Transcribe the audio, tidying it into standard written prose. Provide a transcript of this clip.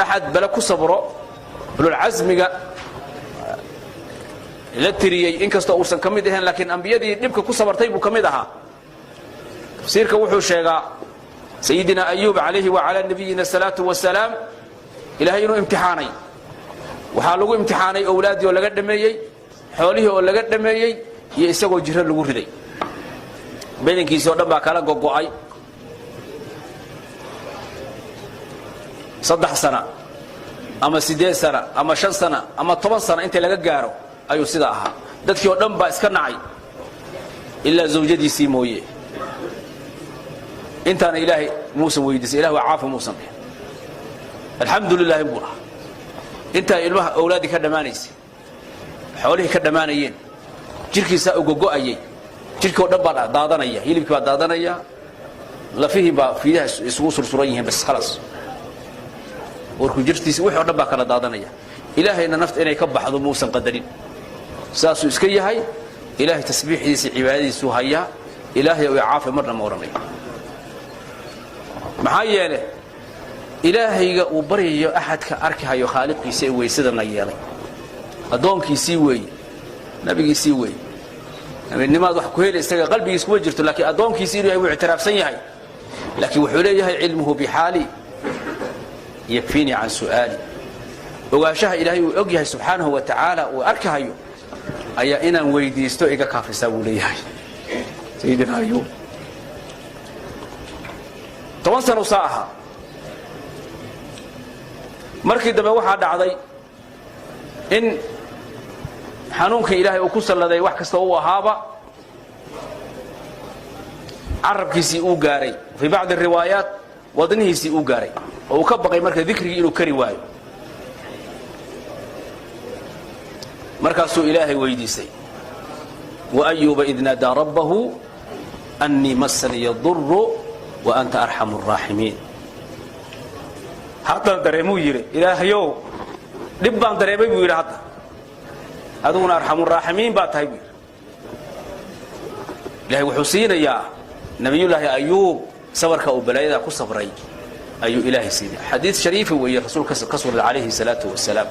أحد بلكو صبره بلو العزمك لا تري إن كستو أوسن كمدهن لكن أنبيادي نبكي كصبر طيب وكمدها تفسيرك وحو الشيغا سيدنا أيوب عليه وعلى نبينا الصلاة والسلام إلهي إنه امتحاني وحالو امتحاني أولادي ولا قد دميي حوليه ولا قد دميي يسقوا جرر لو ردي بينك يسوع دبا كلا غوغاي صدح سنة أما 6 سنة أما 5 سنة أما 10 سنة أنت laga gaaro ayuu sida ahaa dadkii oo dhan ba iska nacay illa zawjadiisii mooyee intaana ilaahay muusa weydiisay ilaahay waa caafi muusa alxamdulillah buura inta ilmaha awlaadi ka dhamaanaysay xoolihi ka dhamaanayeen jirkiisa uu gogo'ayay jirkii oo dhan baa daadanaya hilibkii baa daadanaya lafihi baa fiidaha isugu sursuran yihiin bas خلاص warku jirtiisa wixii oo dhan baa kala daadanaya ilaahayna nafta inay ka baxdo muusan qadarin saasuu iska yahay ilaahay tasbiixdiisa cibaadadiisu haya ilaahay oo caafi marna ma oranay maxaa yeelay ilaahayga uu bariyo ahadka arkayo khaaliqiisa ee weysadana yeelay adoonkiisii weey nabigiisii weey nimaad wax ku helay isaga qalbigiisa ku jirto laakiin adoonkiisii ilaahay uu ictiraafsan yahay laakiin wuxuu leeyahay cilmuhu bihali yakfini an su'ali ogaashaha ilaahay uu og yahay subhanahu wa ta'ala uu arkayo ayaa inaan weydiisto iga kaafisa uu leeyahay sayyidina ayub 10 sano saaha markii dambe waxa dhacday in xanuunkii ilaahay uu ku salladay wax kasta uu ahaaba arabkiisii uu gaaray fi baad riwaayaat wadnihiisii uu gaaray oo ka baqay marka dhikrigi inuu kari waayo markaasuu ilaahay weydiisay wa ayyuba idh nadaa rabbahu anni massani yadurru wa anta arhamur rahimin hatta dareemuu yiri ilaahayow dib baan dareemay buu yiri hadda aduna arhamur rahimin baa tahay ilaahay wuxuu siinayaa nabiyullaahi ayub sabarka uu balaayada ku sabray ayuu ilaahay siiyay xadiis shariif weeye rasuulka sallallahu alayhi salatu wasalaam